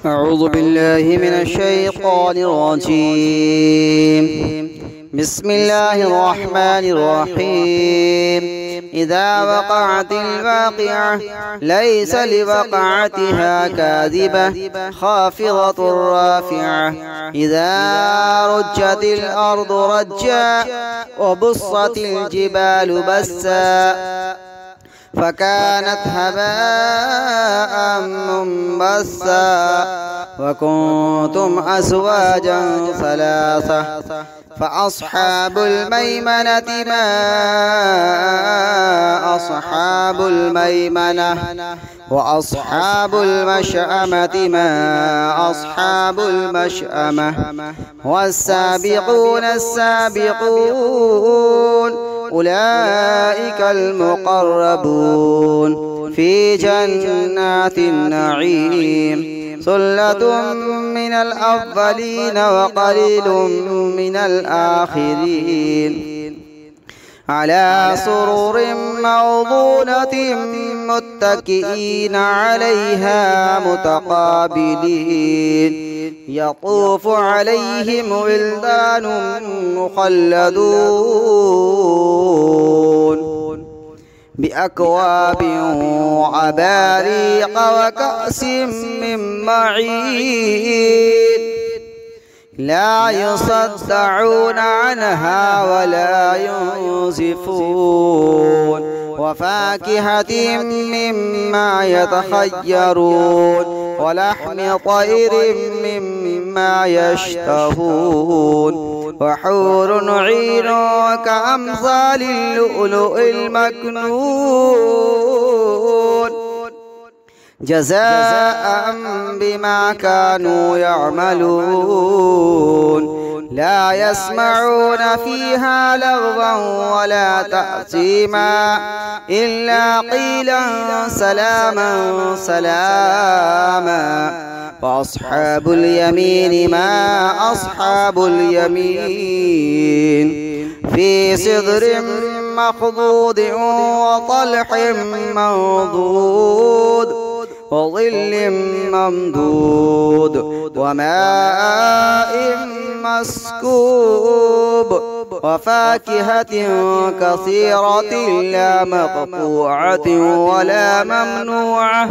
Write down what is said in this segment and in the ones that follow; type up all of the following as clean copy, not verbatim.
أعوذ بالله من الشيطان الرجيم. بسم الله الرحمن الرحيم. إذا وقعت الواقعة ليس لوقعتها كاذبة خافضة رافعة. إذا رجت الأرض رجا وبصت الجبال بسا فكانت هباء منبثا وكنتم أزواجا ثلاثة فأصحاب الميمنة ما أصحاب الميمنة وأصحاب المشأمة ما أصحاب المشأمة والسابقون السابقون أولئك المقربون في جنات النعيم. ثلة من الأولين وقليل من الآخرين على سرر موضونة متكئين عليها متقابلين يطوف عليهم ولدان مخلدون بأكواب وعباريق وكأس من معين لا يصدعون عنها ولا ينزفون وفاكهة مما يتخيرون ولحم طير مما يشتهون وحور عين كأمثال اللؤلؤ المكنون جزاء بما كانوا يعملون. لا يسمعون فيها لغوا ولا تأثيما إلا قيلا سلاما سلاما. وأصحاب اليمين ما أصحاب اليمين في سدر مخضود وطلح منضود وظل ممدود وماء مسكوب وفاكهة كثيرة لا مقطوعة ولا ممنوعة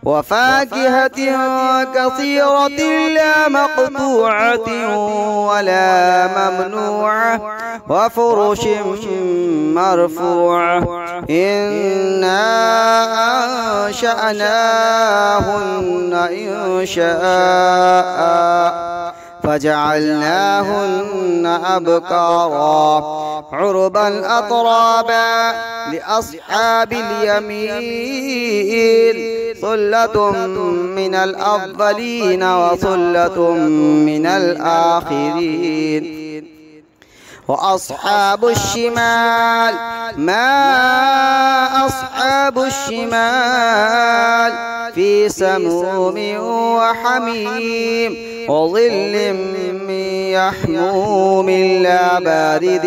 وفاكهة كثيرة لا مقطوعة ولا ممنوعة وفرش مرفوعة. إنا أنشأناهن إنشاء فجعلناهن أبكارا عربا أطرابا لأصحاب اليمين ثلة من الأولين وثلة من الآخرين. وأصحاب الشمال ما أصحاب الشمال في سموم وحميم وظل من يحموم لا بارد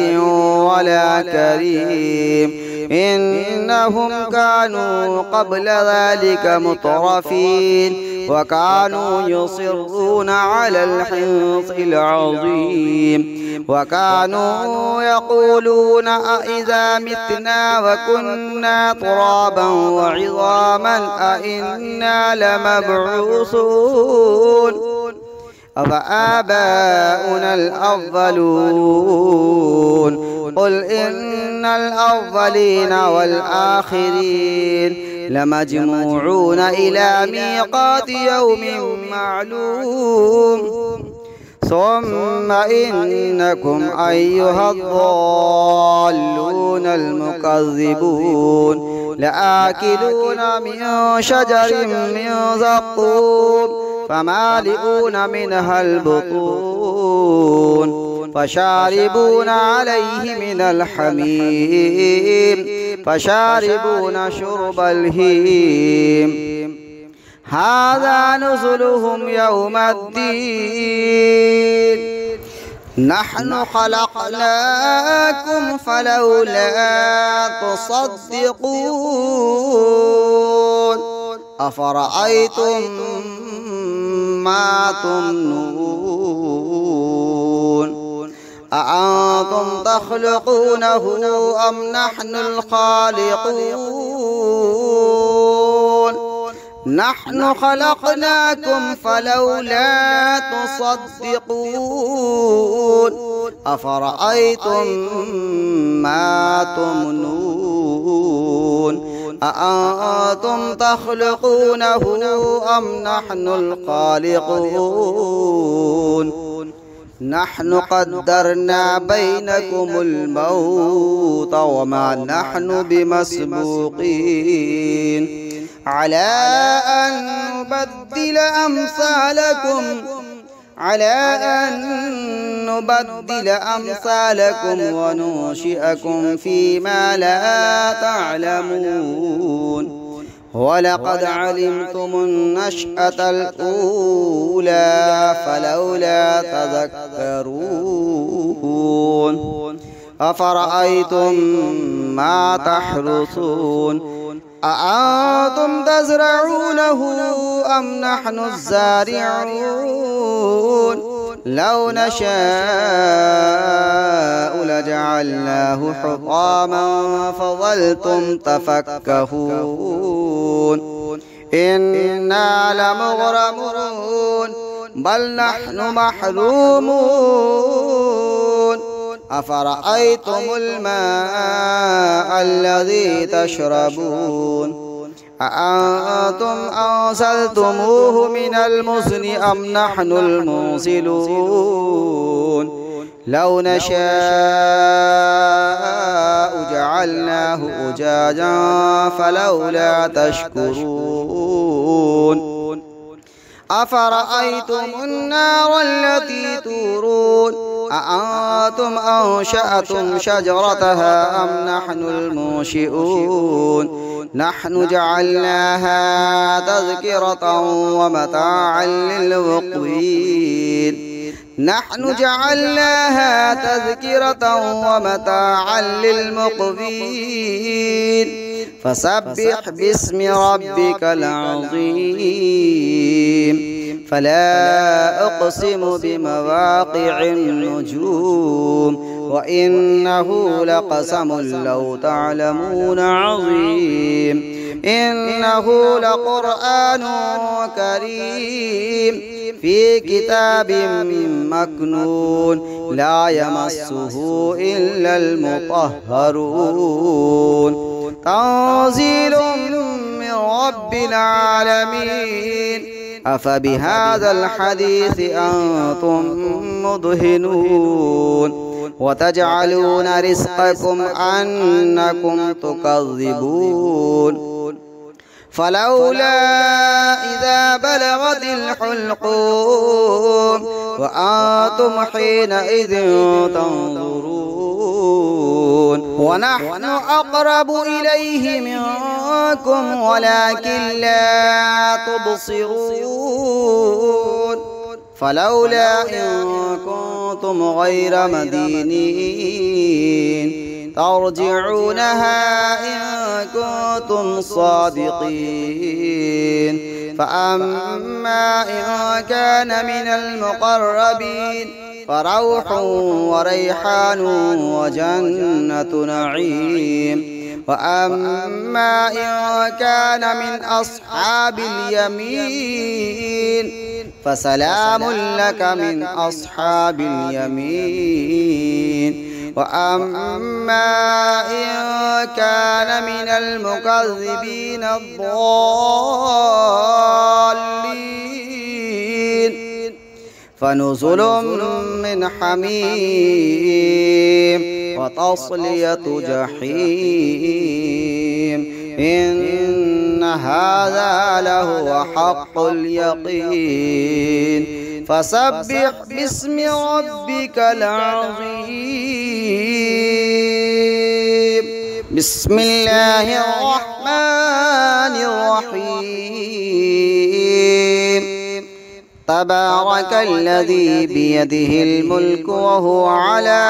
ولا كريم إنهم كانوا قبل ذلك مترفين وكانوا يصرون على الحنث العظيم وكانوا يقولون أإذا متنا وكنا ترابا وعظاما أإنا لمبعوثون أفآباؤنا الأولون قل إن الأولين والآخرين لمجموعون إلى ميقات يوم معلوم ثم إنكم أيها الضالون المكذبون لآكلون من شجر من زقوم فمالئون منها البطون فشاربون عليه من الحميم فشاربون شرب الهيم هذا نزلهم يوم الدين نحن خلقناكم فلولا تصدقون أفرأيتم ما تمنون أأنتم تخلقونه أم نحن الخالقون نحن خلقناكم فلولا تصدقون أفرأيتم ما تمنون أأنتم تخلقونه أم نحن الخالقون نحن قدرنا بينكم الموت وما نحن بمسبوقين على أن نبدل أمثالكم وننشئكم فيما لا تعلمون ولقد علمتم النشأة الأولى فلولا تذكرون أفرأيتم ما تحرثون أأنتم تزرعونه أم نحن الزارعون لو نشاء لجعلناه حطاما فظلتم تفكهون إنا لمغرمون بل نحن محرومون أفرأيتم الماء الذي تشربون أأنتم أنزلتموه من المزن أم نحن المنزلون لو نشاء جعلناه أجاجا فلولا تشكرون أفرأيتم النار التي تورون أأنتم أنشأتم شجرتها أم نحن المنشئون نحن جعلناها تذكرة ومتاعا للمقوين نحن جعلناها تذكرة ومتاعا للمقوين فسبح باسم ربك العظيم فلا أقسم بمواقع النجوم وإنه لقسم لو تعلمون عظيم إنه لقرآن كريم في كتاب مكنون لا يمسه إلا المطهرون تنزيل من رب العالمين أفبهذا الحديث أنتم مدهنون وتجعلون رزقكم أنكم تكذبون فلولا إذا بلغت الحلقوم وأنتم حينئذ تنظرون ونحن أقرب إليه منكم ولكن لا تبصرون فلولا إن كنتم غير مدينين ترجعونها إن كنتم صادقين فأما إن كان من المقربين فروح وريحان وجنة نعيم وأما إن كان من أصحاب اليمين فسلام لك من أصحاب اليمين وأما إن كان من المكذبين الضالين فنزل من حميم وتصلية جحيم إن هذا لهو حق اليقين فسبح باسم ربك العظيم بسم الله الرحمن الرحيم تبارك الذي بيده الملك وهو على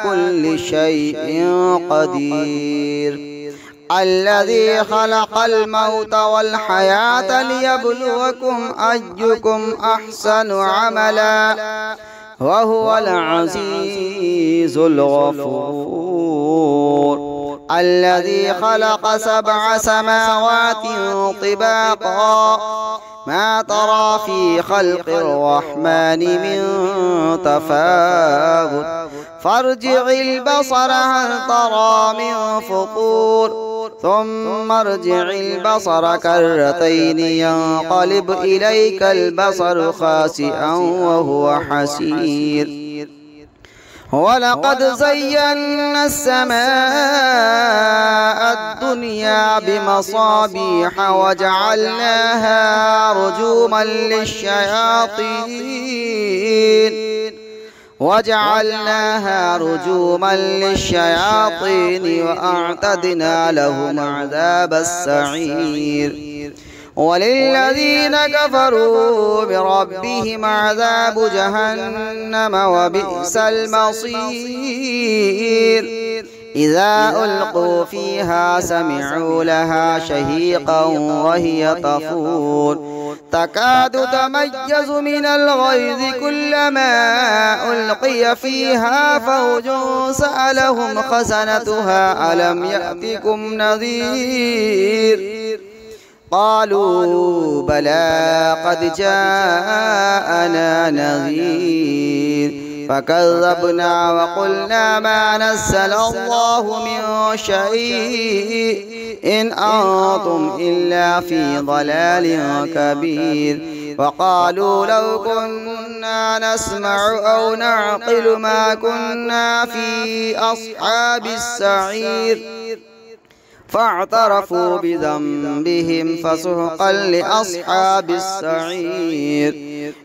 كل شيء قدير الذي خلق الموت والحياة ليبلوكم أيكم أحسن عملا وهو العزيز الغفور الذي خلق 7 سماوات طباقا ما ترى في خلق الرحمن من تفاوت فارجع البصر هل ترى من فطور ثم ارجع البصر كرتين ينقلب إليك البصر خاسئا وهو حسير ولقد زينا السماء الدنيا بمصابيح وجعلناها رجوما للشياطين وأعتدنا لهم عذاب السعير وللذين كفروا بربهم عذاب جهنم وبئس المصير إذا ألقوا فيها سمعوا لها شهيقا وهي تفور تكاد تميز من الغيظ كلما ألقي فيها فوج سألهم خزنتها ألم يأتكم نذير قالوا بلى قد جاءنا نذير فكذبنا وقلنا ما نزل الله من شيء إن أنتم إلا في ضلال كبير وقالوا لو كنا نسمع أو نعقل ما كنا في أصحاب السعير فاعترفوا بذنبهم فسحقا لأصحاب السعير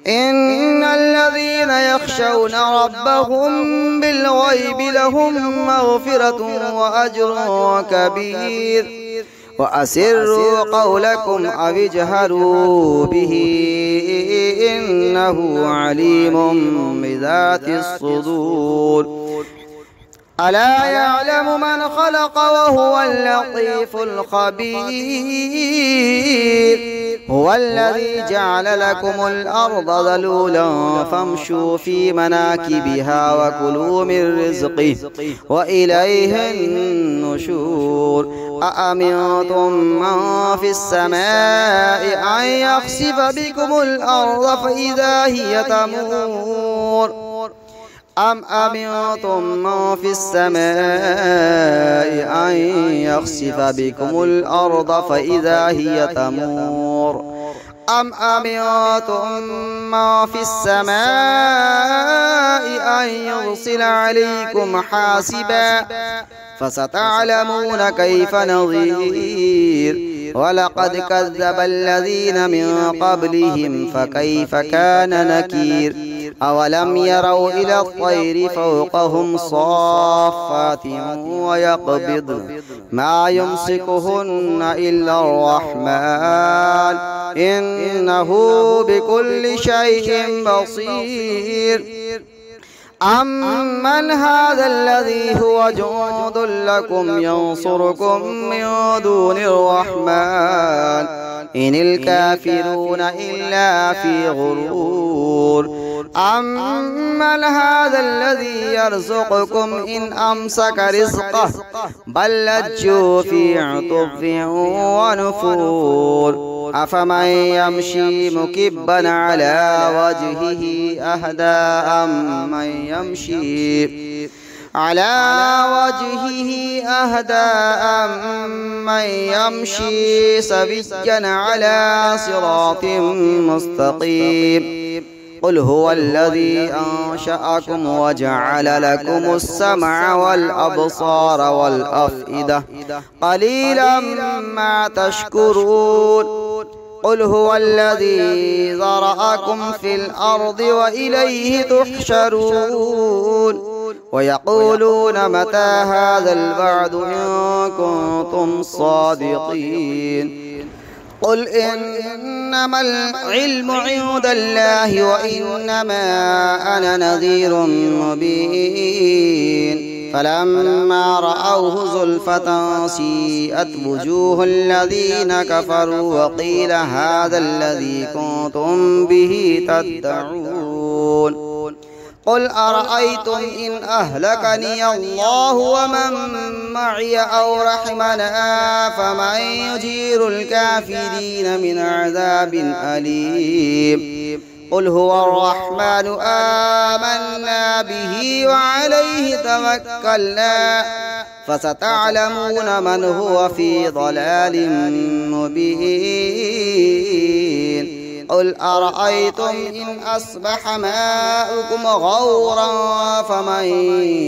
إن الذين يخشون ربهم بالغيب لهم مغفرة وأجر كبير وأسروا قولكم أو اجهروا به إنه عليم بذات الصدور ألا يعلم من خلق وهو اللطيف الخبير هو الذي جعل لكم الأرض ذلولا فامشوا في مناكبها وكلوا من رزقه وإليه النشور أأمنتم من في السماء أن يخسف بكم الأرض فإذا هي تمور أم أمنتم من في السماء أن يخسف بكم الأرض فإذا هي تمور أم أمنتم من في السماء أن يرسل عليكم حاسبا فستعلمون كيف نظير ولقد كذب الذين من قبلهم فكيف كان نكير أولم يروا إلى الطير فوقهم صافات ويقبضن ما يمسكهن إلا الرحمن إنه بكل شيء بصير أمن هذا الذي هو جند لكم ينصركم من دون الرحمن إن الكافرون إلا في غرور أمن هذا الذي يرزقكم إن أمسك رزقه بل لجوا في عتب ونفور أفمن يمشي مكبا على وجهه أهدى أم من يمشي سويا على صراط مستقيم قل هو الذي أنشأكم وجعل لكم السمع والأبصار والأفئدة قليلا ما تشكرون قل هو الذي ذرأكم في الأرض وإليه تحشرون ويقولون متى هذا الوعد إن كنتم صادقين قل إنما العلم عند الله وإنما أنا نذير مبين فلما رأوه زلفة سيئت وجوه الذين كفروا وقيل هذا الذي كنتم به تدعون قل أرأيتم إن أهلكني الله ومن معي أو رحمنا فمن يجير الكافرين من عذاب أليم قل هو الرحمن آمنا به وعليه توكلنا فستعلمون من هو في ضلال مبين قل أرأيتم إن أصبح ماؤكم غورا فمن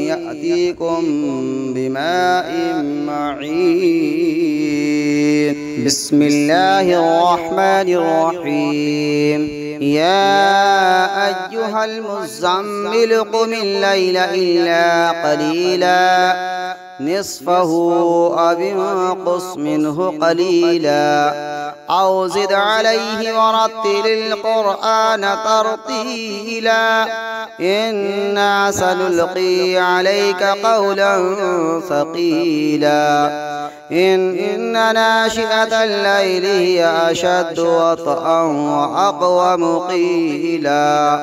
يأتيكم بماء معين بسم الله الرحمن الرحيم يا أيها المزمل قم الليل إلا قليلا نصفه أو انقص منه قليلا أو زد عليه ورتل القرآن ترتيلا إنا سنلقي عليك قولا ثقيلا إن ناشئة الليل هي أشد وطئا وأقوم قيلا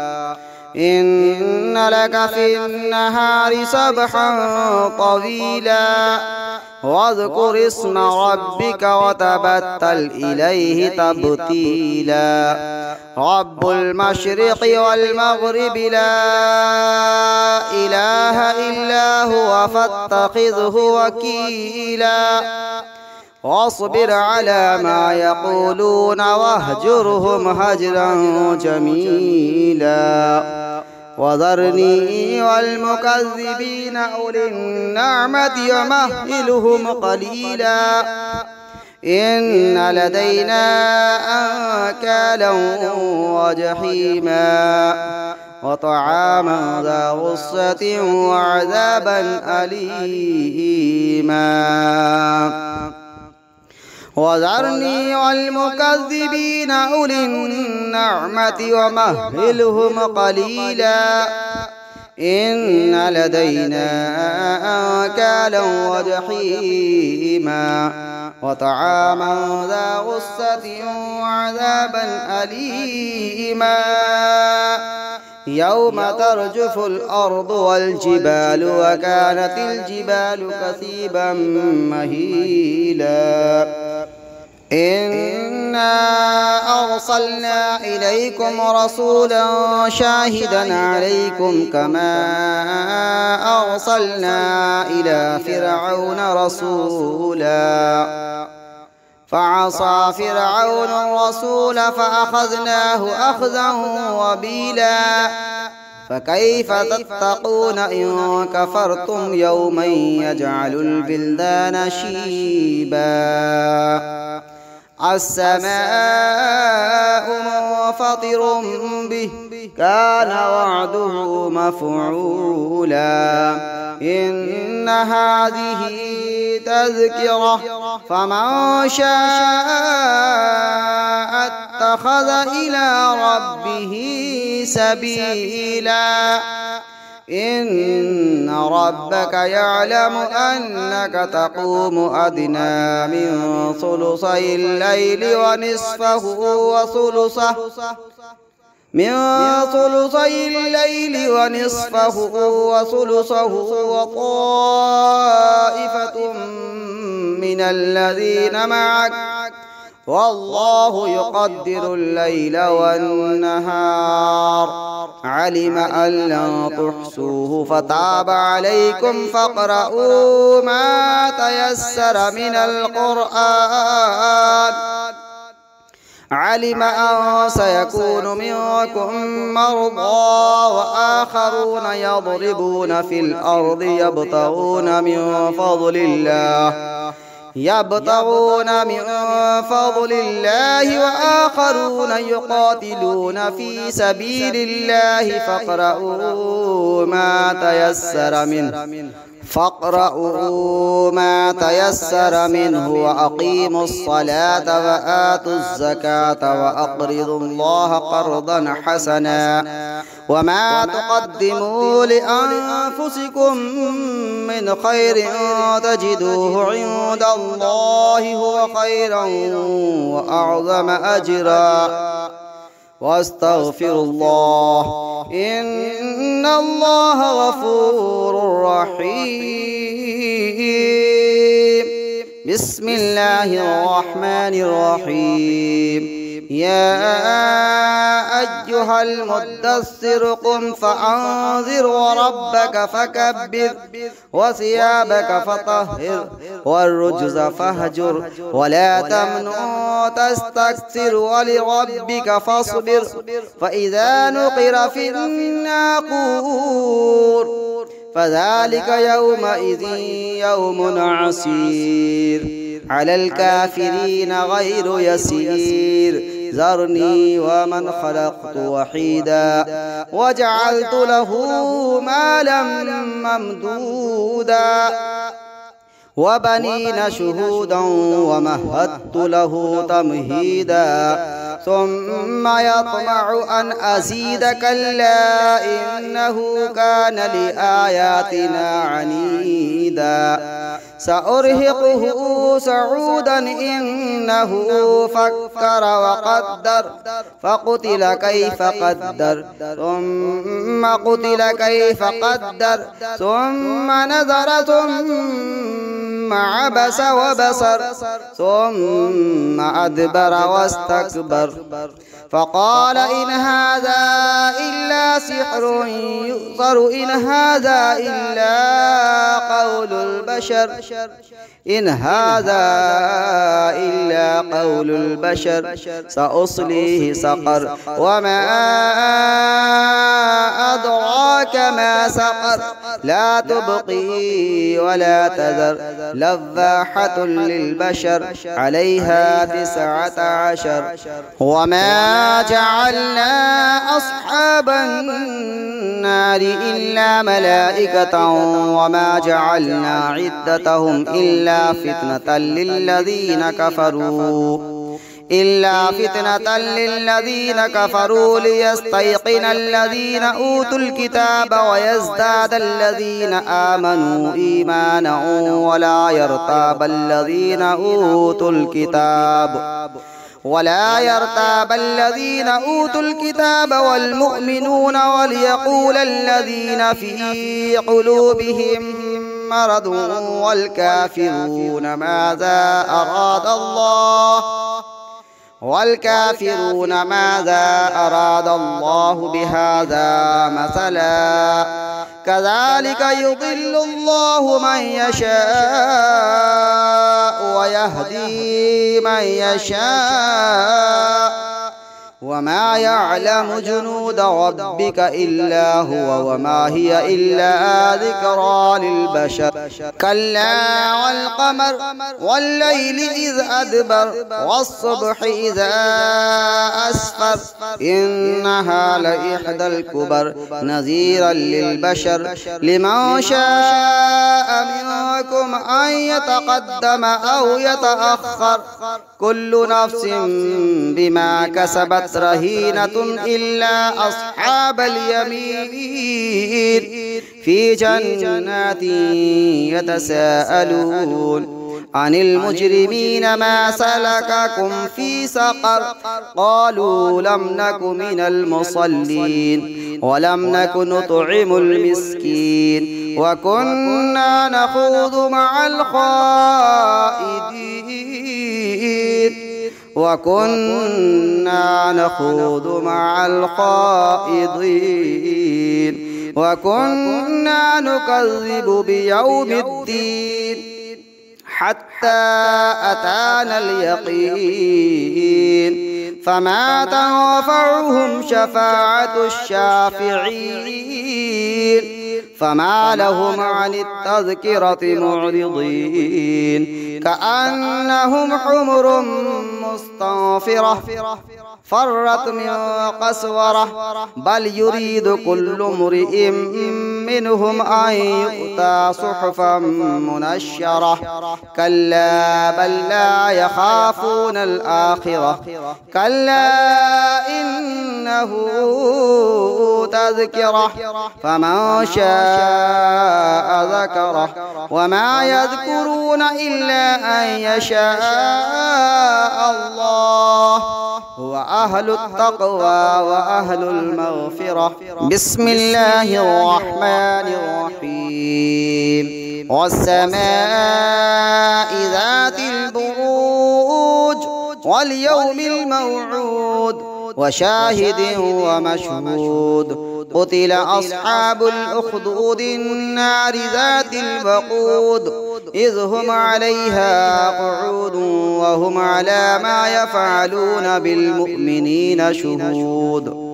إن لك في النهار سبحا طويلا واذكر اسم ربك وتبتل إليه تبتيلا رب المشرق والمغرب لا إله إلا هو فاتخذه وكيلا واصبر على ما يقولون واهجرهم هجرا جميلا وذرني والمكذبين أولي النعمة ومهلهم قليلا إن لدينا أنكالا وجحيما وطعاما ذا غصة وعذابا أليما وذرني والمكذبين أولي النعمة ومهلهم قليلا إن لدينا أنكالا وجحيما وطعاما ذا غصة وعذابا أليما يوم ترجف الأرض والجبال وكانت الجبال كثيبا مهيلا إنا أرسلنا إليكم رسولا شاهدا عليكم كما أرسلنا إلى فرعون رسولا فعصى فرعون الرسول فأخذناه أخذا وبيلا فكيف تتقون إن كفرتم يوما يجعل البلدان شيبا السماء منفطر به كان وعده مفعولا إن هذه تذكرة فمن شاء اتخذ إلى ربه سبيلا إن ربك يعلم أنك تقوم أدنى من ثلثي الليل ونصفه وثلثه وطائفة من الذين معك والله يقدر الليل والنهار علم أن لن تحصوه فتاب عليكم فاقرؤوا ما تيسر من القرآن علم أن سيكون منكم مرضى وآخرون يضربون في الأرض يبتغون من فضل الله وآخرون يقاتلون في سبيل الله فاقرؤوا ما تيسر منه فاقرؤوا ما تيسر منه وأقيموا الصلاة وآتوا الزكاة وأقرضوا الله قرضا حسنا وما تقدموا لأنفسكم من خير تجدوه عند الله هو خيرا وأعظم أجرا واستغفروا الله إن الله غفور رحيم. بسم الله الرحمن الرحيم. يا أيها المدثر قم فأنذر وربك فكبر وثيابك فطهر والرجز فاهجر ولا تمنع تستكثر ولربك فاصبر فإذا نقر في الناقور فذلك يومئذ يوم عسير على الكافرين غير يسير. ذرني ومن خلقت وحيدا وجعلت له مالا ممدودا وبنين شهودا ومهدت له تمهيدا ثم يطمع أن أزيد كلا إنه كان لآياتنا عنيدا سأرهقه صعودا إنه فكر وقدر فقتل كيف قدر ثم قتل كيف قدر ثم نظر ثم عبس وبصر ثم أدبر واستكبر فقال إن هذا إلا سحر يؤثر إن هذا إلا قول البشر إن هذا إلا قول البشر سأصليه سقر وما أدراك ما سقر لا تبقي ولا تذر لذاحة للبشر عليها 19 وما جعلنا أصحاب النار إلا ملائكة وما جعلنا عدتهم إلا فتنة للذين كفروا ليستيقن الذين أوتوا الكتاب ويزداد الذين آمنوا إيمانا ولا يرتاب الذين أوتوا الكتاب والمؤمنون وليقول الذين في قلوبهم مرض والكافرون ماذا أراد الله بهذا مثلا كذلك يضل الله من يشاء ويهدي من يشاء وما يعلم جنود ربك إلا هو وما هي إلا ذكرى للبشر كلا والقمر والليل إذ أدبر والصبح إذا أسفر إنها لإحدى الكبر نذيرا للبشر لمن شاء منكم أن يتقدم أو يتأخر كل نفس بما كسبت رهينة إلا أصحاب اليمين في جنات يتساءلون عن المجرمين ما سلككم في سقر قالوا لم نك من المصلين ولم نك نطعم المسكين وكنا نخوض مع الخائضين وكنا نكذب بيوم الدين حتى أتانا اليقين فما تنفعهم شفاعة الشافعين فما لهم عن التذكرة معرضين كأنهم حمر مستنفرة فرت من قسورة بل يريد كل امرئ منهم أن يؤتى صحفا منشرة كلا بل لا يخافون الآخرة كلا إنه تذكرة فمن شاء ذكره وما يذكرون إلا أن يشاء الله هو أهل التقوى وأهل المغفرة. بسم الله الرحمن الرحيم والسماء ذات البروج واليوم الموعود وشاهد ومشهود قتل أصحاب الأخدود النار ذات الوقود إذ هم عليها قعود وهم على ما يفعلون بالمؤمنين شهود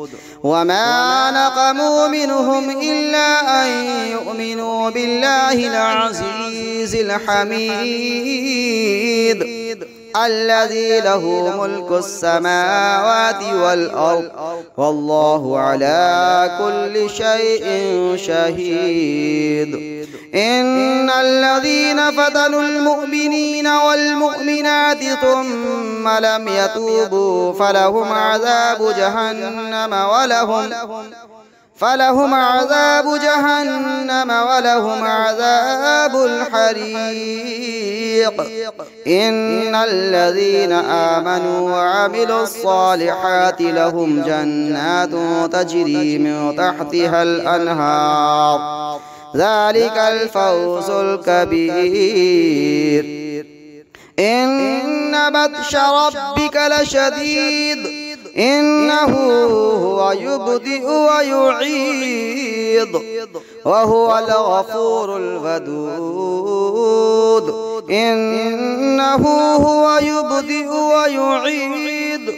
وما نقموا منهم إلا أن يؤمنوا بالله العزيز الحميد الذي له ملك السماوات والأرض والله على كل شيء شهيد. إن الذين فتنوا المؤمنين والمؤمنات ثم لم يتوبوا فلهم عذاب جهنم ولهم عذاب الحريق. إن الذين آمنوا وعملوا الصالحات لهم جنات تجري من تحتها الأنهار ذلك الفوز الكبير. إن بطش ربك لشديد إنه هو يبدئ ويعيد وهو الغفور الودود. إنه هو يبدئ ويعيد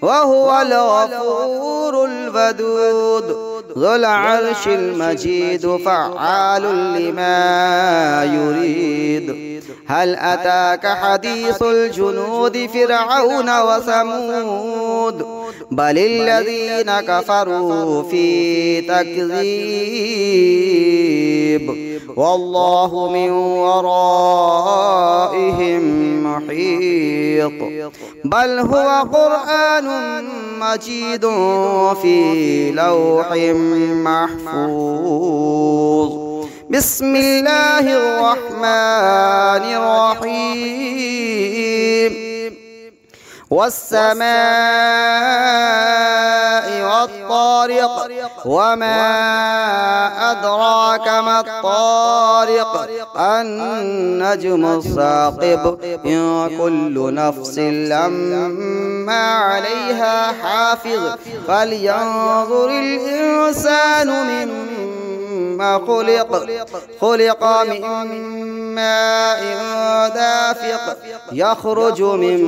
وهو الغفور الودود ذو العرش المجيد فعال لما يريد. هل أتاك حديث الجنود فرعون وثمود بل الذين كفروا في تكذيب والله من ورائهم محيط. بل هو قرآن مجيد في لوح محفوظ. بسم الله الرحمن الرحيم والسماء والطارق وما أدراك ما الطارق النجم الثاقب إن كل نفس لما عليها حافظ فلينظر الإنسان مما خلق من ماء دافق يخرج من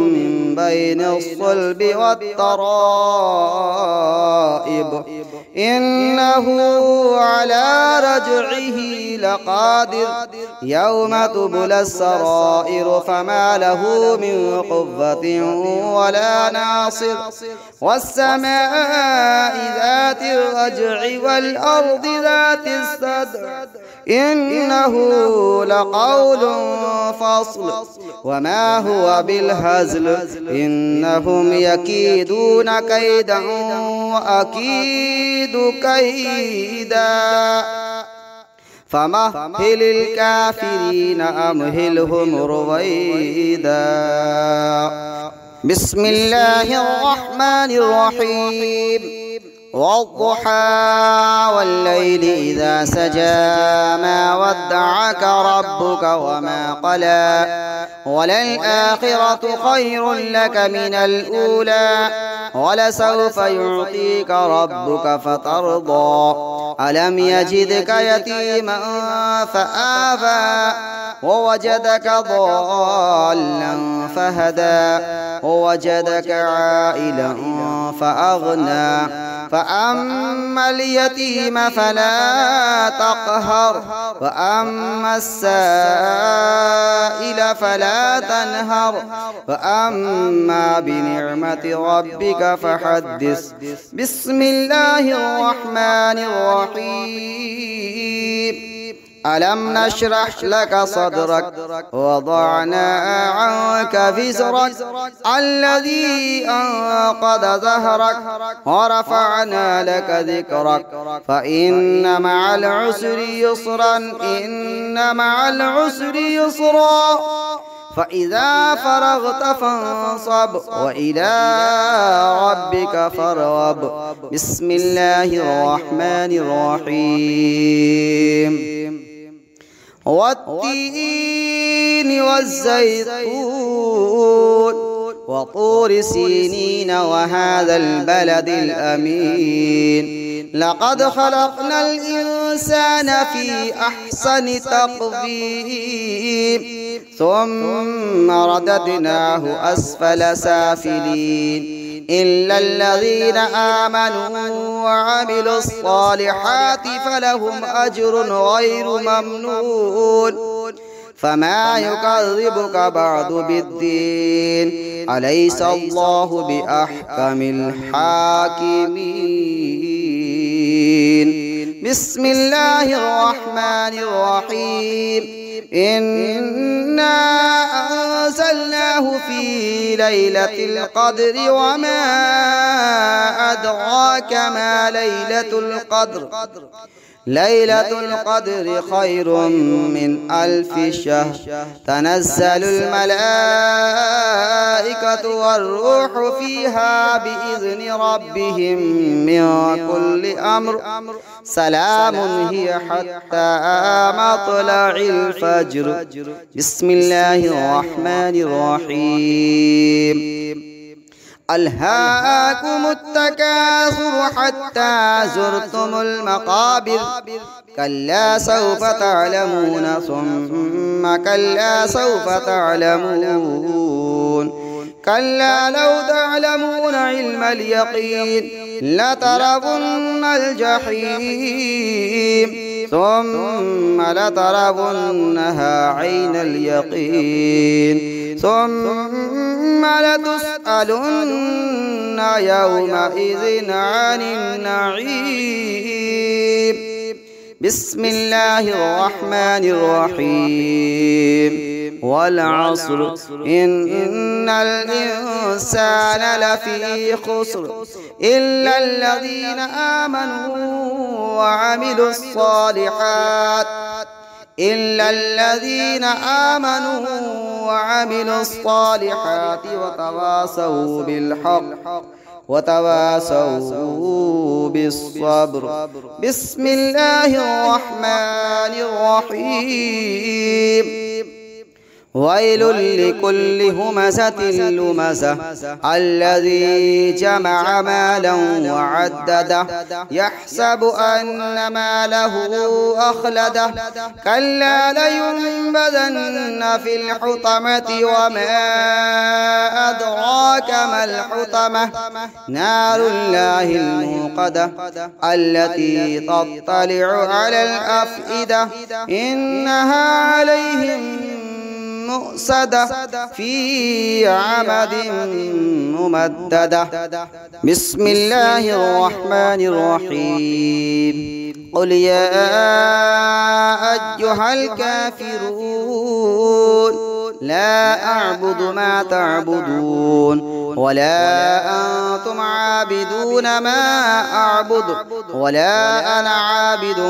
بين الصلب والترائب إنه على رجعه لقادر يوم تبلى السرائر فما له من قوة ولا ناصر. والسماء ذات الرجع والأرض ذات الصدع إنه لقول فصل وما هو بالهزل إنهم يكيدون كيدا وأكيد كيدا فمهل الكافرين أمهلهم رويدا. بسم الله الرحمن الرحيم والضحى والليل إذا سجى ما ودعك ربك وما قلى وللآخرة خير لك من الأولى ولسوف يعطيك ربك فترضى. ألم يجدك يتيما فآوى ووجدك ضالا فهدى ووجدك عائلا فأغنى فأما اليتيم فلا تقهر وأما السائل فلا تنهر وأما بنعمة ربك فحدث. بسم الله الرحمن الرحيم. ألم نشرح لك صدرك ووضعنا عنك وزرك الذي أنقض ظهرك ورفعنا لك ذكرك فإن مع العسر يسرا إن مع العسر يسرا فإذا فرغت فانصب وإلى ربك فارغب. بسم الله الرحمن الرحيم. والتين والزيتون وطور سينين وهذا البلد الأمين لقد خلقنا الإنسان في أحسن تقويم ثم رددناه أسفل سافلين إلا الذين آمنوا وعملوا الصالحات فلهم أجر غير ممنون. فما يكذبك بعد بالدين أليس الله بأحكم الحاكمين. بسم الله الرحمن الرحيم. إنا أنزلناه في ليلة القدر وما أدراك ما ليلة القدر. ليلة القدر خير من 1000 شهر. تنزل الملائكة والروح فيها بإذن ربهم من كل أمر سلام هي حتى مطلع الفجر. بسم الله الرحمن الرحيم. ألهاكم التكاثر حتى زرتم المقابر كلا سوف تعلمون ثم كلا سوف تعلمون كلا لو تعلمون علم اليقين لترون الجحيم ثم لترونها عين اليقين ثم لتسألن يومئذ عن النعيم. بسم الله الرحمن الرحيم. والعصر إن الإنسان لفي خسر إلا الذين آمنوا وعملوا الصالحات وتواصوا بالحق وتواصوا بالصبر. بسم الله الرحمن الرحيم. ويل لكل همزة لمزة الذي جمع مالا وعدده يحسب أن ماله أخلده كلا لينبذن في الحطمة وما أدراك ما الحطمة نار الله الموقدة التي تطلع على الأفئدة إنها عليهم مؤصدة في عمد ممددة. بسم الله الرحمن الرحيم. قل يا أيها الكافرون لا أعبد ما تعبدون ولا أنتم عابدون ما أعبد ولا أنا عابد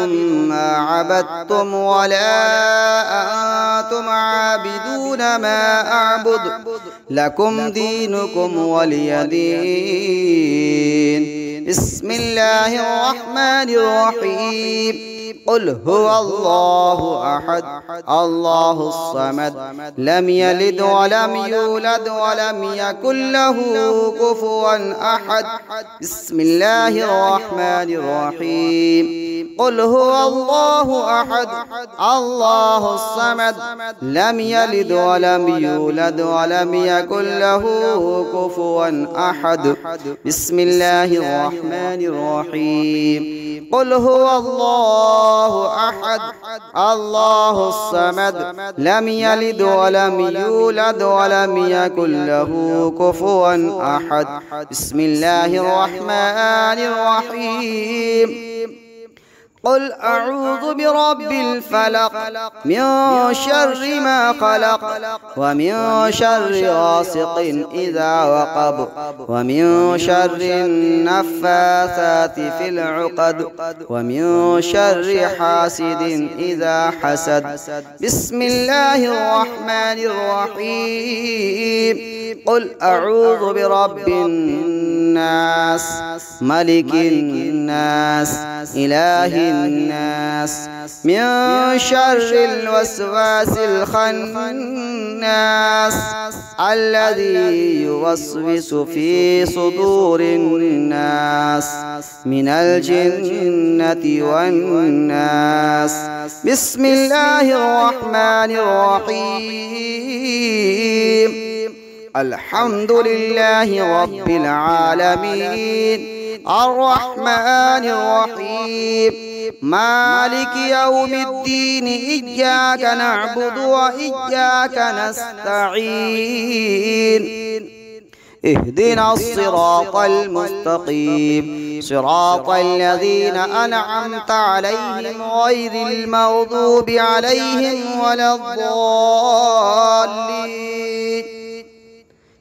ما عبدتم ولا أنتم عابدون ما أعبد لكم دينكم ولي دين. بسم الله الرحمن الرحيم. قل هو الله أحد الله الصمد لم يلد ولم يولد ولم يكن له كفوا أحد. بسم الله الرحمن الرحيم. قل هو الله أحد الله الصمد لم يلد ولم يولد ولم يكن له كفوا أحد. بسم الله الرحمن الرحيم. قل هو الله أحد الله الصمد لم يلد ولم يولد ولم يكن له كفوا أحد. بسم الله الرحمن الرحيم. قل أعوذ برب الفلق من شر ما خلق ومن شر غاسق إذا وقب ومن شر النفاثات في العقد ومن شر حاسد إذا حسد. بسم الله الرحمن الرحيم. قل أعوذ برب الناس ملك الناس إله الناس من شر الوسواس الخناس الذي يوسوس في صدور الناس من الجنة والناس. بسم الله الرحمن الرحيم. الحمد لله رب العالمين الرحمن الرحيم مالك يوم الدين إياك نعبد وإياك نستعين اهدنا الصراط المستقيم صراط الذين أنعمت عليهم غير المغضوب عليهم ولا الضالين.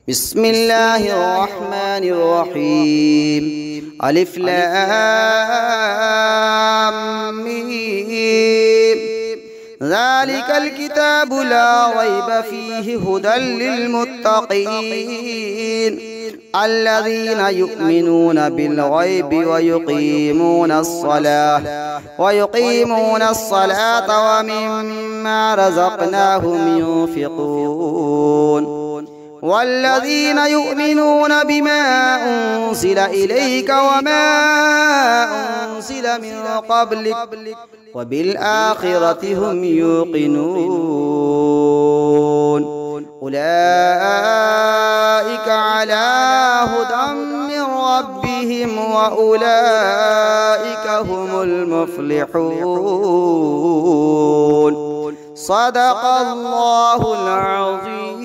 بسم الله الرحمن الرحيم. ألف لام ميم ذلك الكتاب لا ريب فيه هدى للمتقين الذين يؤمنون بالغيب ويقيمون الصلاة ومما رزقناهم ينفقون والذين يؤمنون بما أنزل إليك وما أنزل من قبلك وبالآخرة هم يوقنون أولئك على هدى من ربهم وأولئك هم المفلحون. صدق الله العظيم.